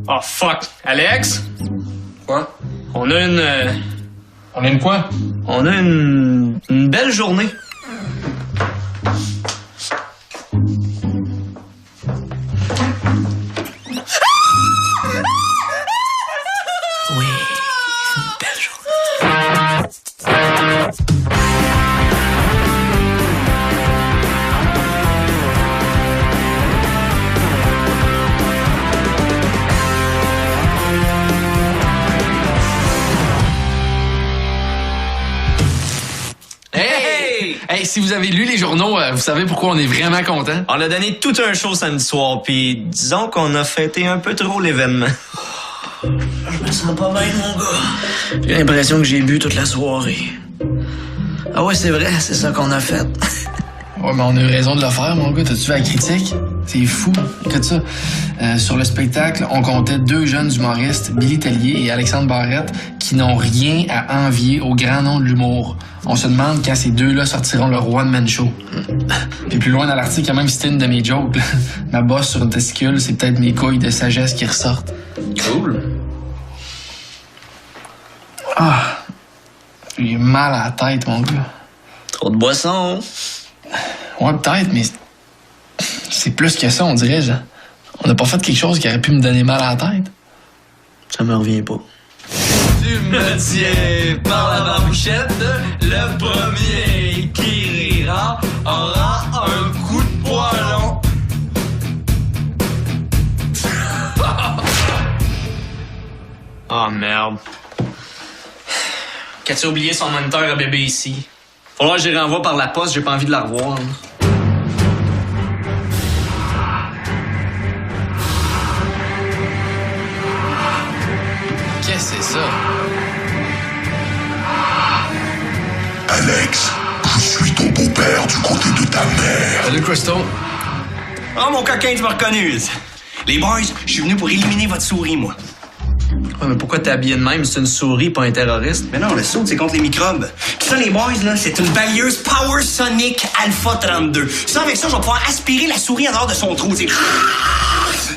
Oh, fuck. Alex? Quoi? On a une... On a une quoi? On a une belle journée. Oui, une belle journée. Hey, si vous avez lu les journaux, vous savez pourquoi on est vraiment content? On a donné tout un show samedi soir, puis disons qu'on a fêté un peu trop l'événement. Je me sens pas bien, mon gars. J'ai l'impression que j'ai bu toute la soirée. Ah ouais, c'est vrai, c'est ça qu'on a fait. Ouais, mais on a eu raison de le faire, mon gars. T'as-tu vu la critique? C'est fou. Écoute ça. Sur le spectacle, on comptait 2 jeunes humoristes, Billy Tellier et Alexandre Barrette, qui n'ont rien à envier au grand nom de l'humour. On se demande quand ces deux-là sortiront leur one-man show. Puis plus loin dans l'article, il y a même cité une de mes jokes. Ma bosse sur une testicule, c'est peut-être mes couilles de sagesse qui ressortent. Cool. Ah! J'ai mal à la tête, mon gars. Trop de boissons. Ouais, peut-être, mais c'est plus que ça, on dirait. On n'a pas fait quelque chose qui aurait pu me donner mal à la tête. Ça me revient pas. Tu me tiens par la barbouchette, le premier qui rira aura un coup de poilon. Oh merde. Qu'as-tu oublié son moniteur à bébé ici? Faudra que j'y renvoie par la poste, j'ai pas envie de la revoir. Qu'est-ce que c'est ça? Alex, je suis ton beau-père du côté de ta mère. Salut, Crystal. Oh, mon coquin, tu m'as reconnu. Les boys, je suis venu pour éliminer votre souris, moi. Ouais, mais pourquoi t'es habillé de même? C'est une souris, pas un terroriste. Mais non, le saut, c'est contre les microbes. Puis ça, les boys, là, c'est une balieuse Power Sonic Alpha 32. Ça, avec ça, je vais pouvoir aspirer la souris en dehors de son trou, tu sais.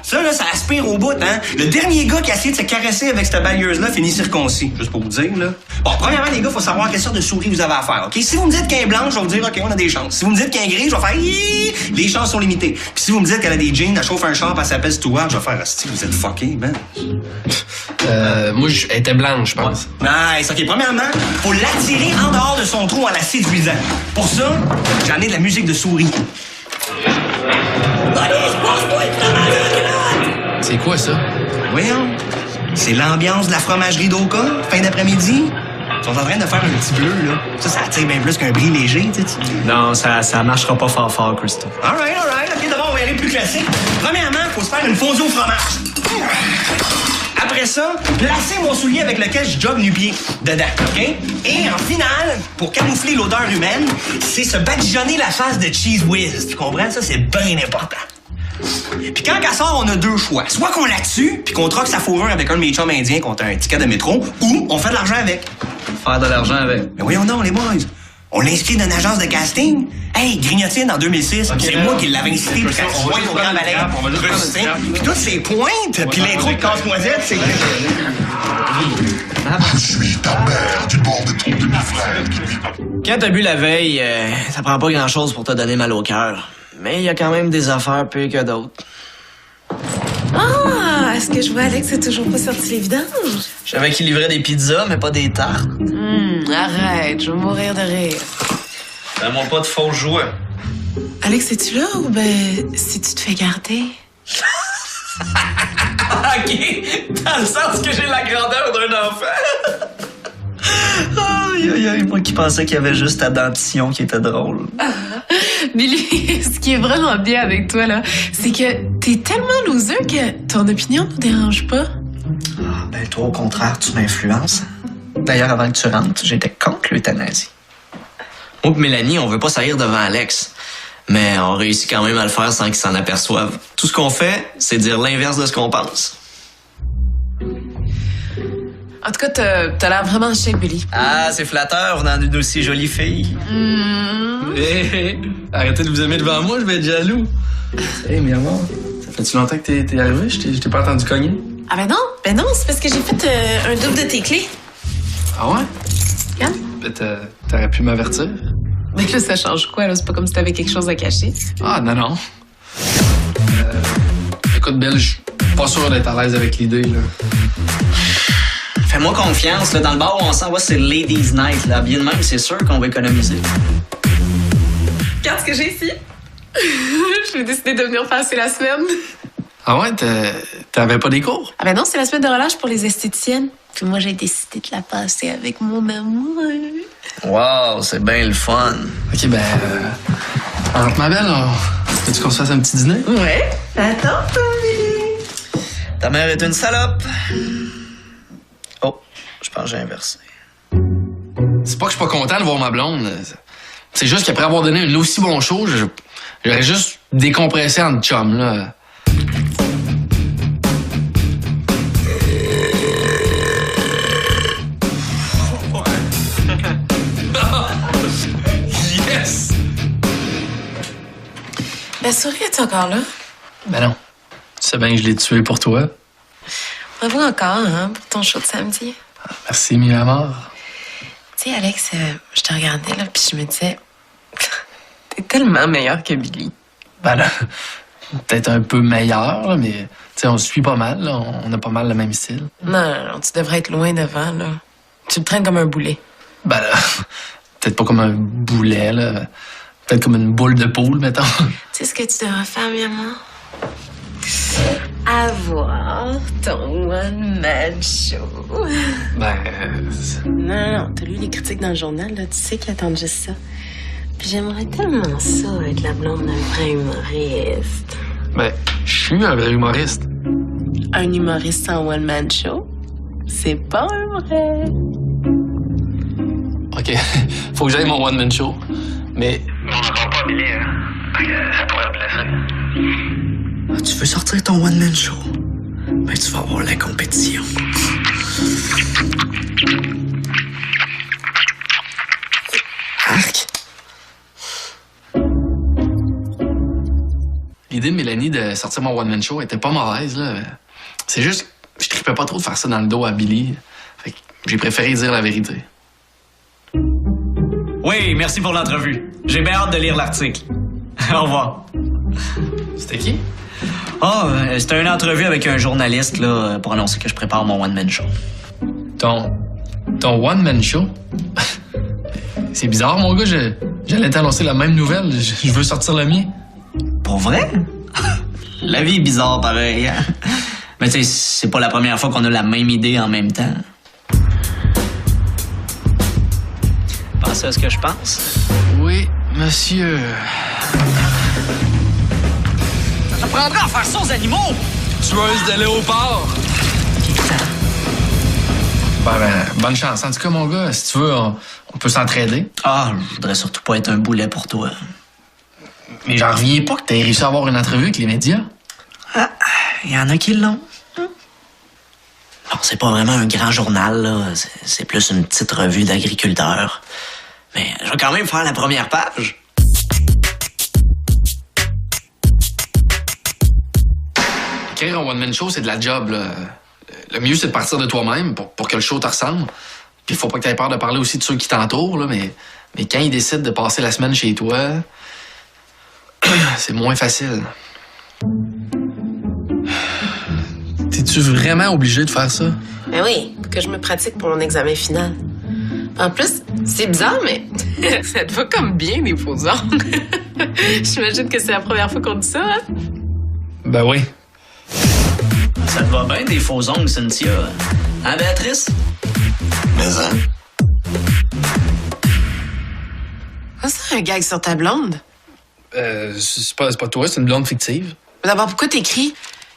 Ça, là, ça aspire au bout, hein. Le dernier gars qui a essayé de se caresser avec cette balieuse-là finit circoncis. Juste pour vous dire, là. Bon, premièrement, les gars, faut savoir quelle sorte de souris vous avez à faire, OK? Si vous me dites qu'elle est blanche, je vais vous dire, OK, on a des chances. Si vous me dites qu'elle est grise, je vais faire, Hi! Les chances sont limitées. Puis si vous me dites qu'elle a des jeans, elle chauffe un char, elle s'appelle Stuart, je vais faire, si vous êtes fucké, man. Moi, elle était blanche, je pense. Nice. OK, premièrement, faut l'attirer en dehors de son trou en la séduisant. Pour ça, j'en ai de la musique de souris. C'est quoi, ça? Voyons. C'est l'ambiance de la fromagerie d'Oka, fin d'après-midi. Ils sont en train de faire un petit bleu, là. Ça attire bien plus qu'un bris léger, tu sais. Non, ça marchera pas fort, Christo. All right. OK, d'abord, on va y aller plus classique. Premièrement, faut se faire une fondue au fromage. Après ça, placez mon soulier avec lequel je jogue nu-pied dedans, OK? Et en finale, pour camoufler l'odeur humaine, c'est se badigeonner la face de Cheese Whiz. Tu comprends? Ça, c'est bien important. Puis quand elle sort, on a 2 choix. Soit qu'on la tue, puis qu'on troque sa fourrure avec un de mes chums indiens contre un ticket de métro, ou on fait de l'argent avec. Faire de l'argent avec. Mais voyons donc, les boys. On l'inscrit dans une agence de casting. Hey, Grignotine, en 2006, c'est moi qui l'avais incité pour qu'elle se joigne au Grand Ballet. Puis toutes ces pointes, puis l'intro de Casse-Noisette, c'est... Je suis ta mère du bord des troupes de mes frères. Quand t'as bu la veille, ça prend pas grand-chose pour te donner mal au cœur. Mais il y a quand même des affaires pires que d'autres. Ah, est-ce que je vois Alex c'est toujours pas sorti les vidanges? Je savais qu'il livrait des pizzas, mais pas des tartes. Arrête, je vais mourir de rire. Donne-moi pas de faux jouets. Alex, es-tu là ou ben si tu te fais garder? OK, dans le sens que j'ai la grandeur d'un enfant. Aïe, moi qui pensais qu'il y avait juste ta dentition qui était drôle. Billy, ce qui est vraiment bien avec toi, là, c'est que t'es tellement loser que ton opinion ne nous dérange pas. Ben toi, au contraire, tu m'influences. D'ailleurs, avant que tu rentres, j'étais contre l'euthanasie. Moi et Mélanie, on veut pas saillir devant Alex. Mais on réussit quand même à le faire sans qu'il s'en aperçoive. Tout ce qu'on fait, c'est dire l'inverse de ce qu'on pense. En tout cas, t'as l'air vraiment chic, Billy. Ah, c'est flatteur venant d'une aussi jolie fille. Hey, arrêtez de vous aimer devant moi, je vais être jaloux. Hey, mi amor, ça fait-tu longtemps que t'es arrivé? Je t'ai pas entendu cogner? Ah ben non, c'est parce que j'ai fait un double de tes clés. Ah ouais? Regarde. Ben, t'aurais pu m'avertir. Mais là, ça change quoi, là? C'est pas comme si t'avais quelque chose à cacher. Ah, non. Écoute, Bill, je suis pas sûr d'être à l'aise avec l'idée, là. Fais-moi confiance, là, dans le bar où on s'en va, c'est Ladies Night, là. Bien de même, c'est sûr qu'on va économiser. Regarde ce que j'ai ici. J'ai décidé de venir passer la semaine. Ah ouais? T'avais pas des cours? Ah ben non, c'est la semaine de relâche pour les esthéticiennes. Puis moi, j'ai décidé de la passer avec mon amour. Wow, c'est bien le fun. OK, ben... alors, ma belle, veux-tu qu'on se fasse un petit dîner? Ouais. Attends, Tommy. Ta mère est une salope. Oh, je pense que j'ai inversé. C'est pas que je suis pas content de voir ma blonde. C'est juste qu'après avoir donné un aussi bon show, j'aurais juste décompressé en chum, là. Yes! La souris est encore là? Ben non. Tu sais bien que je l'ai tué pour toi. Bravo encore, hein, pour ton show de samedi. Merci, mi amor. Tu sais, Alex, je te regardais, là, puis je me disais... T'es tellement meilleur que Billy. Ben là, peut-être un peu meilleur, là, mais tu sais, on se suit pas mal, là. On a pas mal le même style. Non, tu devrais être loin devant, là. Tu me traînes comme un boulet. Ben là, peut-être pas comme un boulet, là. Peut-être comme une boule de poule, mettons. Tu sais ce que tu devrais faire, mi amor? Avoir ton one-man show. Ben... Non, t'as lu les critiques dans le journal, là. Tu sais qu'ils attendent juste ça. Puis j'aimerais tellement ça, être la blonde d'un vrai humoriste. Ben, je suis un vrai humoriste. Un humoriste sans one-man show? C'est pas un vrai. OK, faut que j'aille mon one-man show. Mais... On n'entend pas Billy, hein? Fait que ça pourrait le blesser. Ah, tu veux sortir ton one-man show? Ben, tu vas avoir la compétition. Arc! L'idée de Mélanie de sortir mon one-man show était pas mauvaise, là. C'est juste que je tripais pas trop de faire ça dans le dos à Billy. Fait que j'ai préféré dire la vérité. Oui, merci pour l'entrevue. J'ai bien hâte de lire l'article. Au revoir. C'était qui? C'était une entrevue avec un journaliste là, pour annoncer que je prépare mon one-man show. Ton one-man show? C'est bizarre, mon gars. J'allais t'annoncer la même nouvelle. Je veux sortir le mien. Pour vrai? La vie est bizarre, pareil. Hein? Mais tu sais, c'est pas la première fois qu'on a la même idée en même temps. Pensez à ce que je pense? Oui, monsieur. Ça prendra à faire ça aux animaux! Tueuse de léopard! Ben, bonne chance. En tout cas, mon gars, si tu veux, on peut s'entraider. Ah, je voudrais surtout pas être un boulet pour toi. Mais j'en reviens pas que t'aies réussi à avoir une entrevue avec les médias. Ah, il y en a qui l'ont. Non, c'est pas vraiment un grand journal, là. C'est plus une petite revue d'agriculteurs. Mais je vais quand même faire la première page. Écrire un one-man show, c'est de la job, là. Le mieux, c'est de partir de toi-même pour que le show te ressemble. Puis faut pas que t'aies peur de parler aussi de ceux qui t'entourent, là, mais quand ils décident de passer la semaine chez toi, c'est moins facile. T'es-tu vraiment obligé de faire ça? Ben oui, pour que je me pratique pour mon examen final. En plus, c'est bizarre, mais ça te va comme bien, les faux ongles. J'imagine que c'est la première fois qu'on dit ça, hein? Ben oui. Ça te va bien, des faux ongles, Cynthia? Hein, Béatrice? Mais hein? Ah, c'est un gag sur ta blonde? C'est pas toi, c'est une blonde fictive. D'abord, pourquoi t'écris?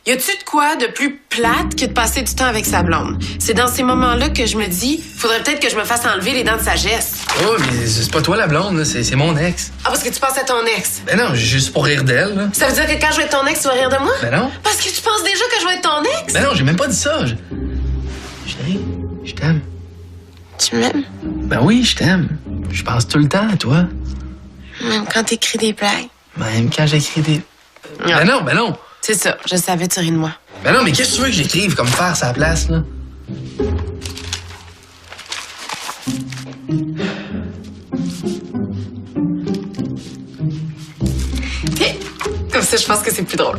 Y a-tu de quoi de plus plate que de passer du temps avec sa blonde? C'est dans ces moments-là que je me dis, faudrait peut-être que je me fasse enlever les dents de sagesse. Oh, mais c'est pas toi la blonde, là, c'est mon ex. Ah, parce que tu penses à ton ex? Ben non, juste pour rire d'elle, là. Ça veut dire que quand je vais être ton ex, tu vas rire de moi? Ben non. Parce que tu penses déjà que je vais être ton ex? Ben non, j'ai même pas dit ça. Chérie, je t'aime. Tu m'aimes? Ben oui, je t'aime. Je pense tout le temps à toi. Même quand t'écris des blagues. Même quand j'écris des... Ben non. C'est ça, je savais, tu ris de moi. Ben non, mais qu'est-ce que tu veux que j'écrive comme faire sa place, là? Comme ça, je pense que c'est plus drôle.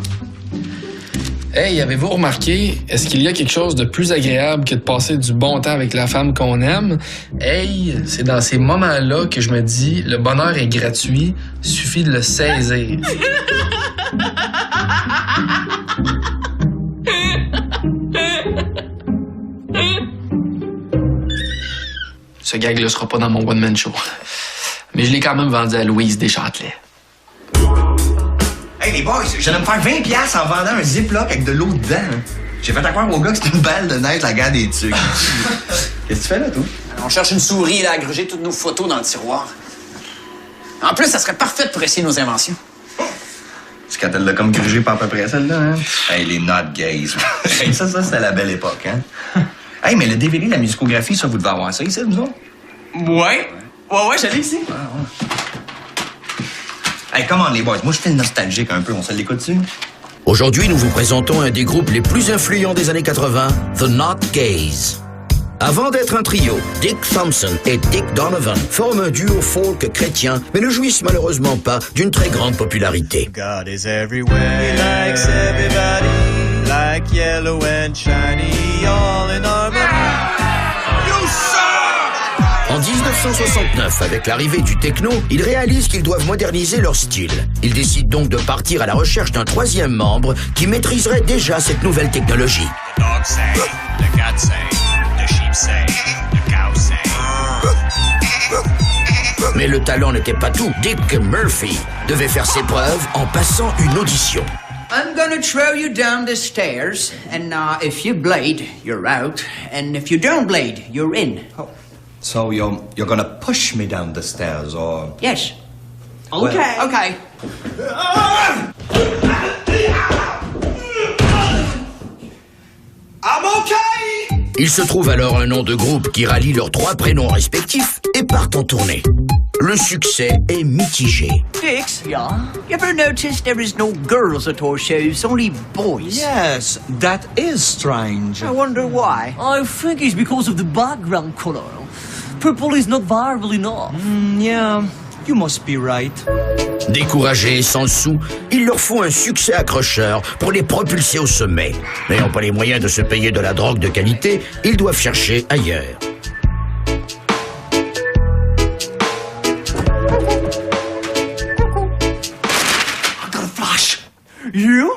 Hey, avez-vous remarqué, est-ce qu'il y a quelque chose de plus agréable que de passer du bon temps avec la femme qu'on aime? Hey, c'est dans ces moments-là que je me dis, le bonheur est gratuit, suffit de le saisir. Ce gag-là sera pas dans mon one-man show. Mais je l'ai quand même vendu à Louise Deschâtelet. Hey les boys, je viens de me faire 20$ en vendant un Ziploc avec de l'eau dedans. Hein. J'ai fait croire au gars que c'était une balle de neige la guerre des tucs. Qu'est-ce que tu fais là, toi? On cherche une souris là, à gruger toutes nos photos dans le tiroir. En plus, ça serait parfait pour essayer nos inventions. C'est quand elle l'a comme grugé pas à peu près celle-là, hein? Hey, les not gays. Hey, ça, c'était la belle époque, hein? Hey, mais le DVD de la musicographie, ça, vous devez avoir ça ici, vous autres? Ouais, je l'ai ici. Hey, comment les boys? Moi, je fais nostalgique un peu. On se l'écoute-tu? Aujourd'hui, nous vous présentons un des groupes les plus influents des années 80, The Not Gays. Avant d'être un trio, Dick Thompson et Dick Donovan forment un duo folk chrétien, mais ne jouissent malheureusement pas d'une très grande popularité. God is everywhere. He likes everybody, like yellow and shiny, all in harmony. En 1969, avec l'arrivée du techno, ils réalisent qu'ils doivent moderniser leur style. Ils décident donc de partir à la recherche d'un troisième membre qui maîtriserait déjà cette nouvelle technologie. The dog say, the cat say, the sheep say, the cow say. Mais le talent n'était pas tout. Dick Murphy devait faire ses preuves en passant une audition. I'm gonna throw you down the stairs, and if you bleed, you're out, and if you don't bleed, you're in. Oh. So you're gonna push me down the stairs, or... Yes. Okay. Well, okay. I'm okay! Il se trouve alors un nom de groupe qui rallie leurs trois prénoms respectifs et partent en tournée. Le succès est mitigé. Dix? Yeah? You ever notice there is no girls at our shows, only boys? Yes, that is strange. I wonder why. I think it's because of the background color. Purple is not viable enough. Yeah, you must be right. Découragés, sans le sou, il leur faut un succès accrocheur pour les propulser au sommet. N'ayant pas les moyens de se payer de la drogue de qualité, ils doivent chercher ailleurs. I got a flash. You?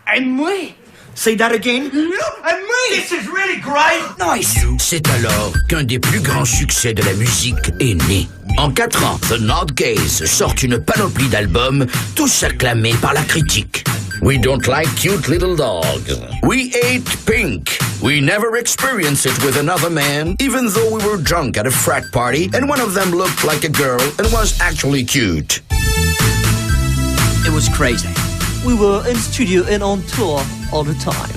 And me? Say that again. You and me? This is really great. Nice. C'est alors qu'un des plus grands succès de la musique est né. En 4 ans, The Not Gays sortent une panoplie d'albums, tous acclamés par la critique. We don't like cute little dogs. We hate pink. We never experienced it with another man, even though we were drunk at a frat party and one of them looked like a girl and was actually cute. It was crazy. We were in studio and on tour all the time.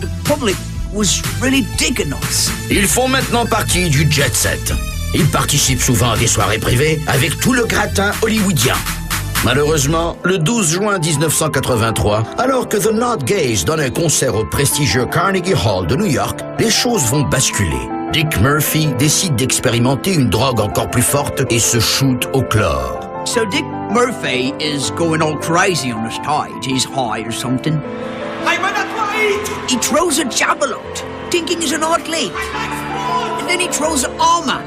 The public was really digging us. Ils font maintenant partie du jet set. Ils participent souvent à des soirées privées avec tout le gratin hollywoodien. Malheureusement, le 12 juin 1983, alors que The Not Gays donne un concert au prestigieux Carnegie Hall de New York, les choses vont basculer. Dick Murphy décide d'expérimenter une drogue encore plus forte et se shoot au chlore. So Dick Murphy is going all crazy on the stage. He's high or something. I'm an athlete! He throws a javelot, thinking he's an athlete. And then he throws an armor.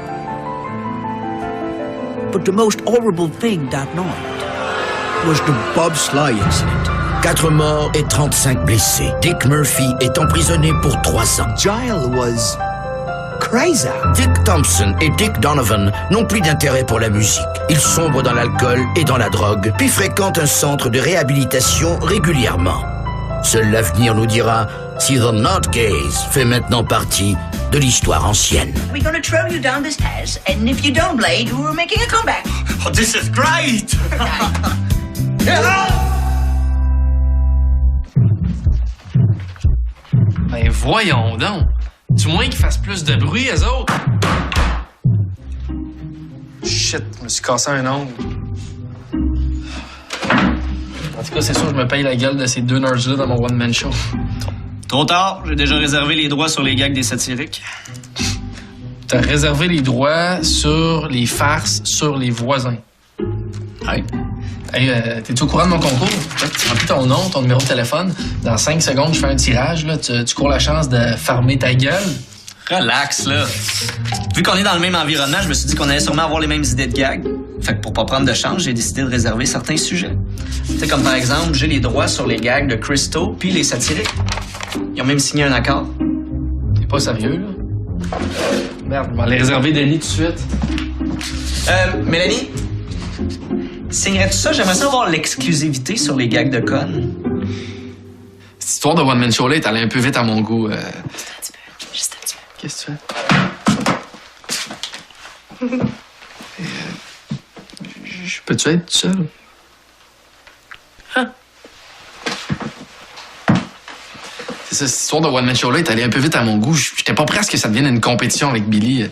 But the most horrible thing that night was the bobsleigh incident. 4 morts et 35 blessés. Dick Murphy est emprisonné pour 3 ans. Giles was crazy. Dick Thompson et Dick Donovan n'ont plus d'intérêt pour la musique. Ils sombrent dans l'alcool et dans la drogue, puis fréquentent un centre de réhabilitation régulièrement. Seul l'avenir nous dira si The Not Gays fait maintenant partie de l'histoire ancienne. We're gonna throw you down the stairs, and if you don't bleed, we're making a comeback. Oh, this is great! Ben voyons donc. Du moins qu'ils fassent plus de bruit, eux autres. Shit, je me suis cassé un ongle. En tout cas, c'est sûr, je me paye la gueule de ces deux nerds-là dans mon one-man show. Trop tard, j'ai déjà réservé les droits sur les gags des satiriques. T'as réservé les droits sur les farces sur les voisins. Ouais. Hey, t'es-tu au courant de mon concours? Tu remplis ton nom, ton numéro de téléphone. Dans 5 secondes, je fais un tirage. Là. Tu cours la chance de farmer ta gueule. Relax, là. Vu qu'on est dans le même environnement, je me suis dit qu'on allait sûrement avoir les mêmes idées de gags. Fait que pour pas prendre de chance, j'ai décidé de réserver certains sujets. Tu sais, comme par exemple, j'ai les droits sur les gags de Christo puis les satiriques. Ils ont même signé un accord. T'es pas sérieux, là? Merde, on va les réserver Denis tout de suite. Mélanie? Signerais-tu ça? J'aimerais ça avoir l'exclusivité sur les gags de connes. Cette histoire de One Man Show là est allée un peu vite à mon goût. Juste un petit peu. Qu'est-ce que tu fais? Je peux-tu être tout seul? Ah. C'est ça, cette histoire de One Man Show là est allée un peu vite à mon goût. J'étais pas prêt à ce que ça devienne une compétition avec Billy.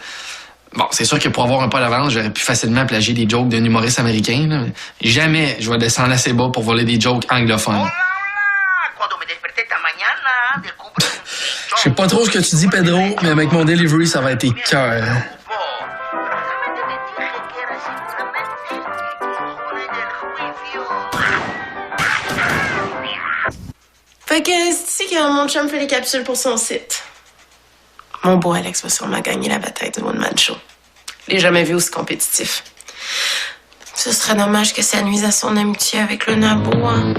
Bon, c'est sûr que pour avoir un pas d'avance, j'aurais pu facilement plagier des jokes d'un humoriste américain. Là. Jamais je vais descendre assez bas pour voler des jokes anglophones. Je sais pas trop ce que tu dis, Pedro, mais avec mon delivery, ça va être écœur. Fait que c'est ici que mon chum fait les capsules pour son site. Mon beau Alex va sûrement gagner la bataille du One Man Show. Je l'ai jamais vu aussi compétitif. Ce serait dommage que ça nuise à son amitié avec le Nabo, hein.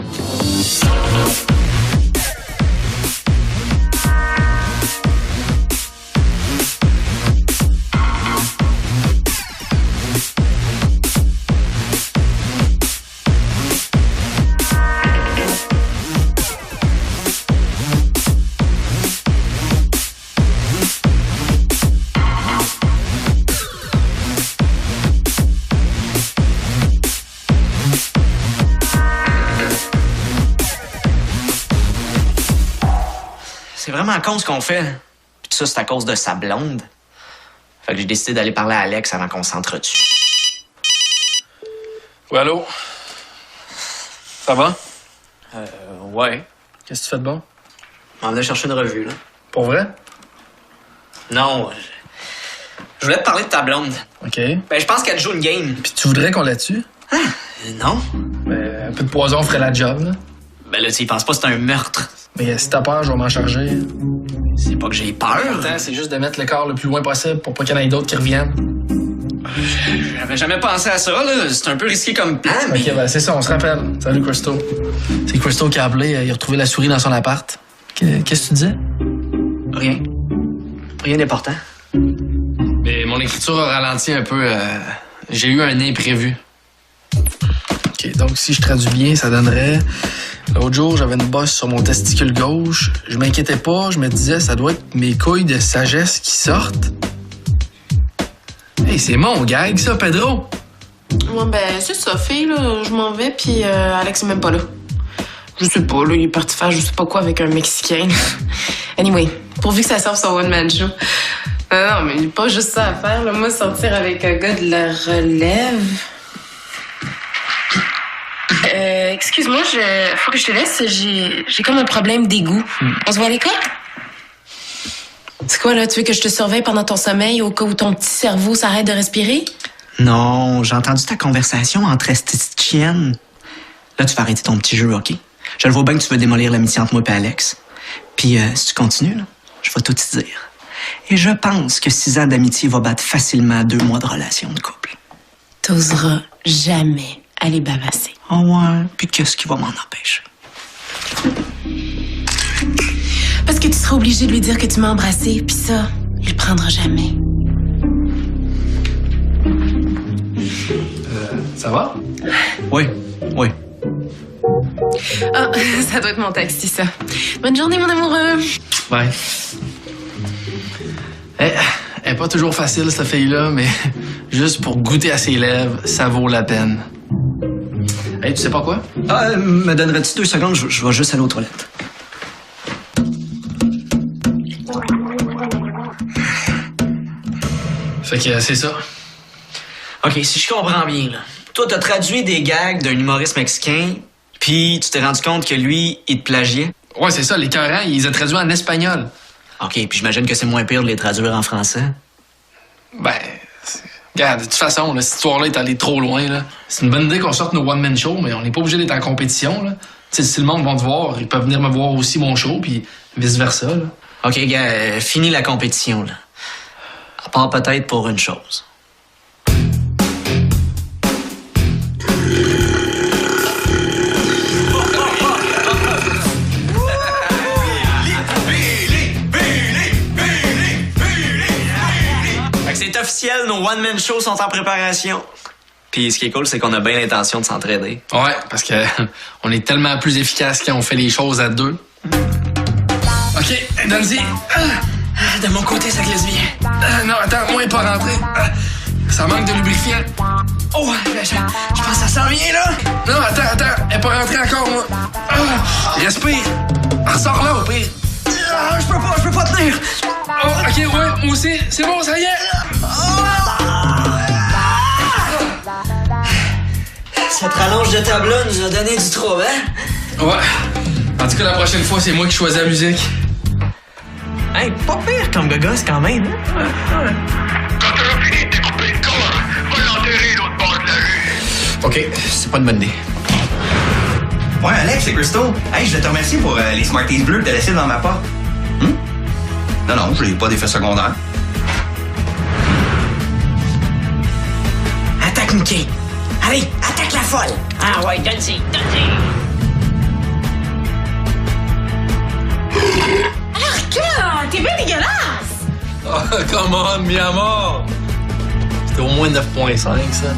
C'est vraiment con ce qu'on fait. Puis tout ça, c'est à cause de sa blonde. Fait que j'ai décidé d'aller parler à Alex avant qu'on s'entretue. Oui, allô? Ça va? Ouais. Qu'est-ce que tu fais de bon? On venait chercher une revue, là. Pour vrai? Non, je voulais te parler de ta blonde. OK. Ben, je pense qu'elle joue une game. Puis tu voudrais qu'on la tue? Non. Ben, un peu de poison ferait la job, là. Ben là, tu y penses pas, c'est un meurtre. Mais si t'as peur, je vais m'en charger. C'est pas que j'ai peur. Attends, c'est juste de mettre le corps le plus loin possible pour pas qu'il y en ait d'autres qui reviennent. J'avais jamais pensé à ça, là. C'est un peu risqué comme plan, mais... OK, ben c'est ça, on se rappelle. Salut, Christo. C'est Christo qui a appelé. Il a retrouvé la souris dans son appart. Qu'est-ce que tu disais? Rien. Rien d'important. Mais mon écriture a ralenti un peu. J'ai eu un imprévu. OK, donc si je traduis bien, ça donnerait... L'autre jour, j'avais une bosse sur mon testicule gauche. Je m'inquiétais pas, je me disais, ça doit être mes couilles de sagesse qui sortent. Hey, c'est mon gag, ça, Pedro! Ouais, ben, c'est ça, fille, là. Je m'en vais, puis Alex est même pas là. Je sais pas, là, il est parti faire je sais pas quoi avec un Mexicain. Anyway, pourvu que ça serve son one-man show. Non, mais il n'y a pas juste ça à faire, là. Moi, sortir avec un gars de la relève... excuse-moi, faut que je te laisse. J'ai comme un problème d'égout. On se voit à l'école? C'est quoi, là? Tu veux que je te surveille pendant ton sommeil au cas où ton petit cerveau s'arrête de respirer? Non, j'ai entendu ta conversation entre esthéticiennes. Là, tu vas arrêter ton petit jeu, OK? Je le vois bien que tu veux démolir l'amitié entre moi et Alex. Puis, si tu continues, là, je vais tout te dire. Et je pense que 6 ans d'amitié va battre facilement 2 mois de relation de couple. T'oseras jamais aller bavasser. Ah ouais? Puis qu'est-ce qui va m'en empêcher? Parce que tu seras obligé de lui dire que tu m'as embrassé, puis ça, il le prendra jamais. Ça va? Oui, oui. Ah, ça doit être mon taxi, ça. Bonne journée, mon amoureux. Ouais. Elle est pas toujours facile, cette fille-là, mais juste pour goûter à ses lèvres, ça vaut la peine. Hey, tu sais pas quoi? Me donnerais-tu 2 secondes? Je vais juste aller aux toilettes. Fait que c'est ça. OK, si je comprends bien, là. Toi, t'as traduit des gags d'un humoriste mexicain, puis tu t'es rendu compte que lui, il te plagiait. Ouais, c'est ça, les écœurants, ils les ont traduits en espagnol. OK, puis j'imagine que c'est moins pire de les traduire en français. Ben, regarde, de toute façon, là, cette histoire-là est allée trop loin, là. C'est une bonne idée qu'on sorte nos one-man shows, mais on n'est pas obligé d'être en compétition, là. Tu sais, si le monde va te voir, ils peuvent venir me voir aussi mon show, puis vice-versa, là. OK, gars, fini la compétition, là. À part peut-être pour une chose. C'est officiel, nos one-man shows sont en préparation. Puis ce qui est cool, c'est qu'on a bien l'intention de s'entraider. Ouais, parce que on est tellement plus efficace quand on fait les choses à deux. OK, donne-y. De mon côté, ça glisse bien. Non, attends, moi, il n'est pas rentré. Ça manque de lubrifiant. Oh, je pense que ça s'en vient, là. Non, attends, elle n'est pas rentrée encore, moi. Respire. Ressors là, au pire. Je peux pas tenir. Oh, OK, ouais, moi aussi. C'est bon, ça y est. Cette rallonge de tableau nous a donné du trouble, hein? Ouais. En tout cas, la prochaine fois, c'est moi qui choisis la musique. Hey, pas pire comme gogosse quand même. Quand t'auras fini de découper le corps, va l'enterrer l'autre bord de la rue. OK, c'est pas une bonne idée. Ouais, Alex et Crystal, hey, je te remercie pour les Smarties bleus que t'as laissés dans ma porte. Non, je n'ai pas d'effet secondaire. Attaque, Mickey. Allez, attaque la folle. Ah ouais, donne-y. Arc! T'es bien dégueulasse! Oh, come on, mi amor. C'était au moins 9.5, ça.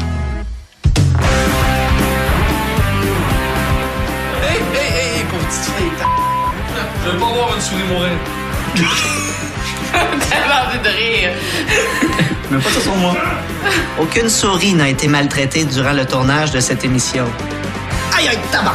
Hey, pauvre petite fille. Je veux pas voir une souris mourir. T'avais envie de rire. Mais pas ça sur moi. Aucune souris n'a été maltraitée durant le tournage de cette émission. Aïe, tabac.